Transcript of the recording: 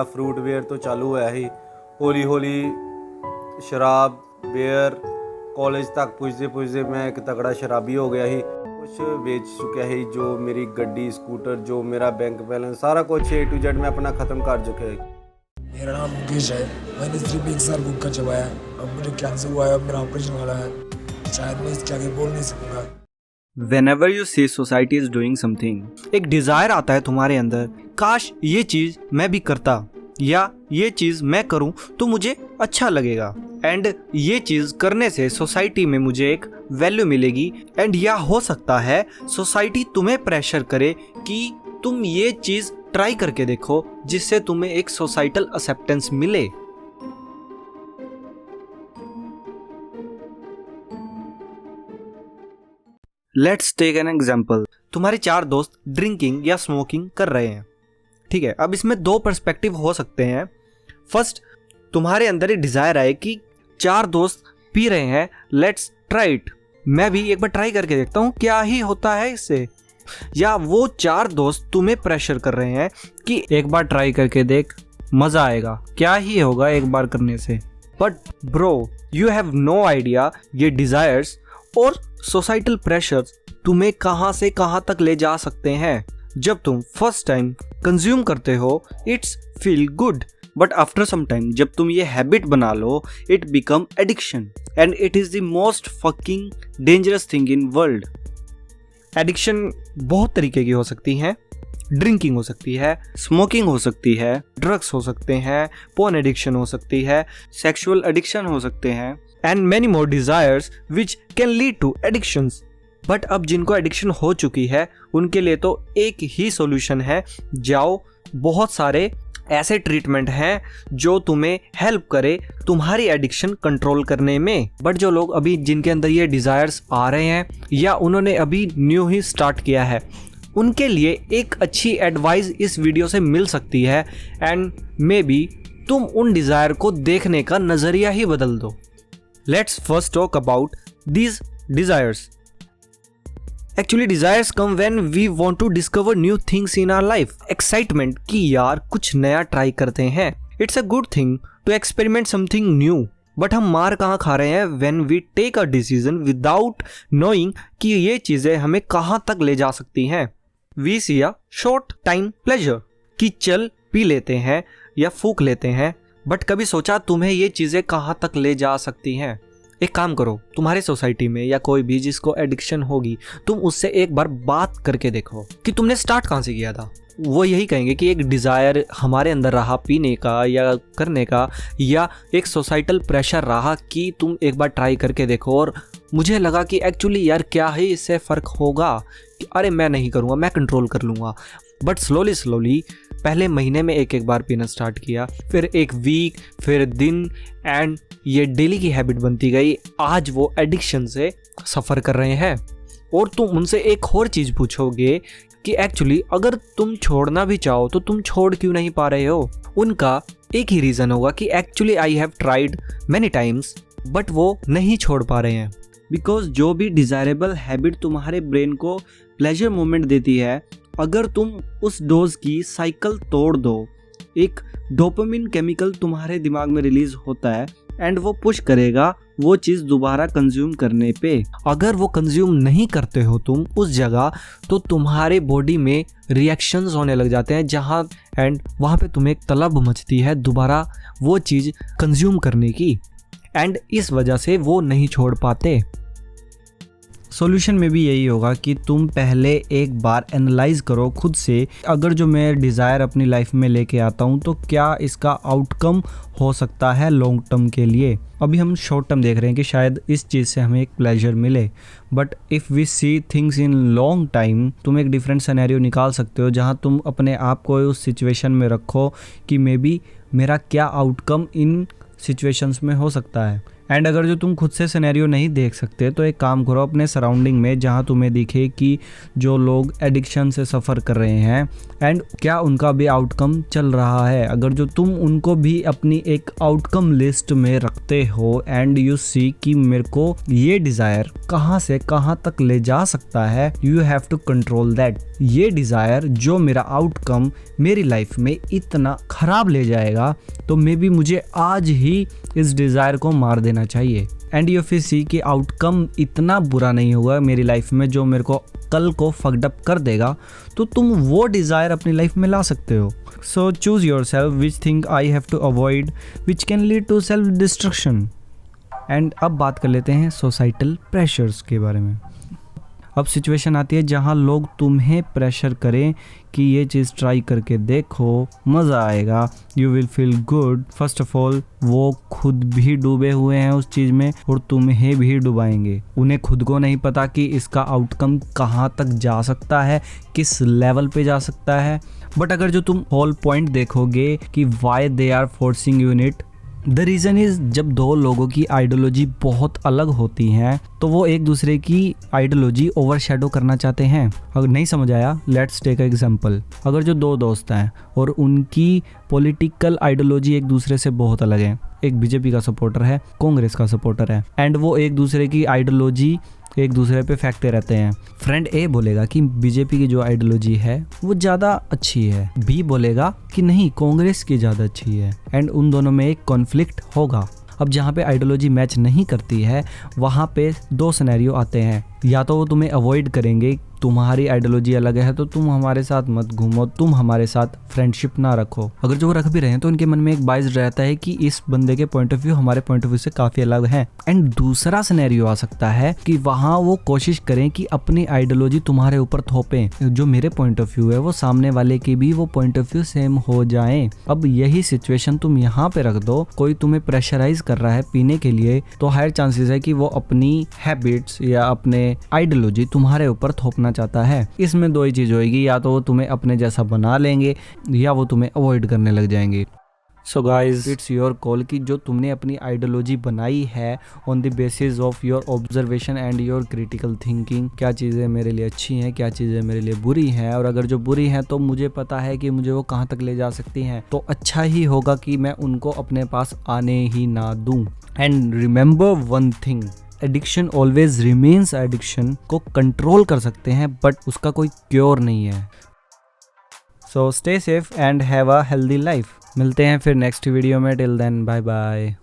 Fruit where तो चालू है ही, हौली हौली शराब वेयर कॉलेज तक पुजदे पुजदे मैं एक तगड़ा शराबी हो गया ही। कुछ बेच चुका है, जो मेरी गड्डी स्कूटर जो मेरा बैंक बैलेंस सारा कुछ A to Z मैं अपना ख़त्म कर चुका है। मेरा नाम मुकेश है। मैंने सिर्फ 1 साल भूख कर चबाया। अब मुझे कैंसर हुआ है, अब मेरा ऑपरेशन वाला है। शायद मैं इसके आगे बोल नहीं सकूँगा। Whenever you see society is doing something, एक डिजायर आता है तुम्हारे अंदर, काश ये चीज मैं भी करता या ये चीज मैं करूं तो मुझे अच्छा लगेगा एंड ये चीज करने से सोसाइटी में मुझे एक वैल्यू मिलेगी। एंड या हो सकता है सोसाइटी तुम्हें प्रेशर करे कि तुम ये चीज ट्राई करके देखो जिससे तुम्हें एक सोसाइटल एक्सेप्टेंस मिले। Let's take an example. तुम्हारे 4 दोस्त ड्रिंकिंग या स्मोकिंग कर रहे हैं, ठीक है। अब इसमें 2 पर्सपेक्टिव हो सकते हैं। फर्स्ट, तुम्हारे अंदर एक डिजायर आए कि 4 दोस्त पी रहे हैं, लेट्स ट्राई इट, मैं भी एक बार ट्राई करके देखता हूँ क्या ही होता है इससे। या वो 4 दोस्त तुम्हें प्रेशर कर रहे हैं कि एक बार ट्राई करके देख, मजा आएगा, क्या ही होगा एक बार करने से। But bro, you have no idea ये डिजायर्स और सोसाइटल प्रेशर्स तुम्हें कहां से कहां तक ले जा सकते हैं। जब तुम फर्स्ट टाइम कंज्यूम करते हो it's feel good, but after some time जब तुम ये हैबिट बना लो it become addiction and it is the most fucking dangerous thing in world. Addiction बहुत तरीके की हो सकती हैं। ड्रिंकिंग हो सकती है, स्मोकिंग हो सकती है, ड्रग्स हो सकते हैं, पोर्न एडिक्शन हो सकती है, सेक्सुअल एडिक्शन हो सकते हैं and many more desires which can lead to addictions. But अब जिनको एडिक्शन हो चुकी है उनके लिए तो एक ही सॉल्यूशन है, जाओ, बहुत सारे ऐसे ट्रीटमेंट हैं जो तुम्हें हेल्प करे तुम्हारी एडिक्शन कंट्रोल करने में। बट जो लोग अभी जिनके अंदर ये डिजायर्स आ रहे हैं या उन्होंने अभी न्यू ही स्टार्ट किया है, उनके लिए एक अच्छी एडवाइस इस वीडियो से मिल सकती है एंड मे बी तुम उन डिजायर को देखने का नजरिया ही बदल दो। Let's first talk about these desires. Actually, desires come when we want to discover new things in our life. Excitement कि यार कुछ नया ट्राई करते हैं। It's a good thing to experiment something new. But हम मार कहाँ खा रहे हैं when we take a decision without knowing कि ये चीज़ें हमें कहाँ तक ले जा सकती हैं। We see a short time pleasure कि चल पी लेते हैं या फूक लेते हैं, बट कभी सोचा तुम्हें ये चीज़ें कहाँ तक ले जा सकती हैं। एक काम करो, तुम्हारे सोसाइटी में या कोई भी जिसको एडिक्शन होगी, तुम उससे एक बार बात करके देखो कि तुमने स्टार्ट कहाँ से किया था। वो यही कहेंगे कि एक डिज़ायर हमारे अंदर रहा पीने का या करने का, या एक सोसाइटल प्रेशर रहा कि तुम एक बार ट्राई करके देखो और मुझे लगा कि एक्चुअली यार क्या ही इससे फ़र्क होगा, कि अरे मैं नहीं करूँगा, मैं कंट्रोल कर लूँगा। बट स्लोली पहले महीने में एक बार पीना स्टार्ट किया, फिर एक वीक, फिर दिन, एंड ये डेली की हैबिट बनती गई। आज वो एडिक्शन से सफ़र कर रहे हैं और तुम उनसे एक और चीज़ पूछोगे कि एक्चुअली अगर तुम छोड़ना भी चाहो तो तुम छोड़ क्यों नहीं पा रहे हो। उनका एक ही रीज़न होगा कि actually I have tried many times but वो नहीं छोड़ पा रहे हैं। बिकॉज जो भी डिज़ायरेबल हैबिट तुम्हारे ब्रेन को प्लेजर मोमेंट देती है, अगर तुम उस डोज की साइकिल तोड़ दो, एक डोपामिन केमिकल तुम्हारे दिमाग में रिलीज होता है एंड वो पुश करेगा वो चीज़ दोबारा कंज्यूम करने पे। अगर वो कंज्यूम नहीं करते हो तुम उस जगह, तो तुम्हारे बॉडी में रिएक्शंस होने लग जाते हैं जहाँ एंड वहाँ पे तुम्हें एक तलब मचती है दोबारा वो चीज़ कंज्यूम करने की, एंड इस वजह से वो नहीं छोड़ पाते। सॉल्यूशन में भी यही होगा कि तुम पहले एक बार एनालाइज करो खुद से, अगर जो मैं डिज़ायर अपनी लाइफ में लेके आता हूँ तो क्या इसका आउटकम हो सकता है लॉन्ग टर्म के लिए। अभी हम शॉर्ट टर्म देख रहे हैं कि शायद इस चीज़ से हमें एक प्लेजर मिले, but if we see things in long time, तुम एक डिफरेंट सिनेरियो निकाल सकते हो जहाँ तुम अपने आप को उस सिचुएशन में रखो कि मे बी मेरा क्या आउटकम इन सिचुएशंस में हो सकता है, एंड अगर जो तुम खुद से सिनेरियो नहीं देख सकते तो एक काम करो, अपने सराउंडिंग में जहाँ तुम्हें दिखे कि जो लोग एडिक्शन से सफ़र कर रहे हैं एंड क्या उनका भी आउटकम चल रहा है, अगर जो तुम उनको भी अपनी एक आउटकम लिस्ट में रखते हो एंड यू सी कि मेरे को ये डिज़ायर कहाँ से कहाँ तक ले जा सकता है, you have to control that. ये डिज़ायर जो मेरा आउटकम मेरी लाइफ में इतना ख़राब ले जाएगा तो मे बी मुझे आज ही इस डिज़ायर को मार देना चाहिए। एंड यू फिर सी कि आउटकम इतना बुरा नहीं होगा मेरी लाइफ में जो मेरे को कल को फक्ड अप कर देगा, तो तुम वो डिज़ायर अपनी लाइफ में ला सकते हो। So choose yourself which thing I have to avoid which can lead to self destruction. And अब बात कर लेते हैं सोसाइटल प्रेशर्स के बारे में। अब सिचुएशन आती है जहाँ लोग तुम्हें प्रेशर करें कि ये चीज़ ट्राई करके देखो, मज़ा आएगा, you will feel good. First of all वो खुद भी डूबे हुए हैं उस चीज़ में और तुम्हें भी डुबाएंगे। उन्हें खुद को नहीं पता कि इसका आउटकम कहाँ तक जा सकता है, किस लेवल पे जा सकता है। बट अगर जो तुम होल पॉइंट देखोगे कि why they are forcing you in it, the reason is जब दो लोगों की आइडियोलॉजी बहुत अलग होती हैं तो वो एक दूसरे की आइडियोलॉजी ओवरशैडो करना चाहते हैं। अगर नहीं समझ आया, लेट्स टेक एग्जांपल। अगर जो दो दोस्त हैं और उनकी पॉलिटिकल आइडियोलॉजी एक दूसरे से बहुत अलग है, एक बीजेपी का सपोर्टर है, कांग्रेस का सपोर्टर है, एंड वो एक दूसरे की आइडियोलॉजी एक दूसरे पे फेंकते रहते हैं। फ्रेंड ए बोलेगा कि बीजेपी की जो आइडियोलॉजी है वो ज़्यादा अच्छी है, बी बोलेगा कि नहीं कांग्रेस की ज़्यादा अच्छी है, एंड उन दोनों में एक कॉन्फ्लिक्ट होगा। अब जहाँ पे आइडियोलॉजी मैच नहीं करती है वहाँ पे दो सिनेरियो आते हैं, या तो वो तुम्हें अवॉइड करेंगे, तुम्हारी आइडियोलॉजी अलग है तो तुम हमारे साथ मत घूमो, तुम हमारे साथ फ्रेंडशिप ना रखो। अगर जो वो रख भी रहे हैं तो उनके मन में एक बायस रहता है कि इस बंदे के पॉइंट ऑफ व्यू हमारे पॉइंट ऑफ व्यू से काफ़ी अलग है। एंड दूसरा सिनेरियो आ सकता है कि वहाँ वो कोशिश करें कि अपनी आइडियोलॉजी तुम्हारे ऊपर थोपें, जो मेरे पॉइंट ऑफ व्यू है वो सामने वाले की भी वो पॉइंट ऑफ व्यू सेम हो जाए। अब यही सिचुएशन तुम यहाँ पे रख दो, कोई तुम्हें प्रेशराइज कर रहा है पीने के लिए, तो हायर चांसेस है कि वो अपनी हैबिट्स या अपने आइडियोलॉजी तुम्हारे ऊपर थोपना चाहता है। इसमें दो ही चीज होगी, या तो वो तुम्हें अपने जैसा बना लेंगे या वो तुम्हें अवॉइड करने लग जाएंगे। So guys it's your call कि जो तुमने अपनी आइडियोलॉजी बनाई है on the basis of your observation and your critical thinking, क्या चीज़ें मेरे लिए अच्छी हैं, क्या चीज़ें मेरे लिए बुरी हैं, और अगर जो बुरी हैं तो मुझे पता है कि मुझे वो कहाँ तक ले जा सकती हैं, तो अच्छा ही होगा कि मैं उनको अपने पास आने ही ना दूँ। And remember one thing, addiction always remains addiction को कंट्रोल कर सकते हैं बट उसका कोई क्योर नहीं है। So stay safe and have a healthy life. मिलते हैं फिर नेक्स्ट वीडियो में, टिल देन बाय बाय।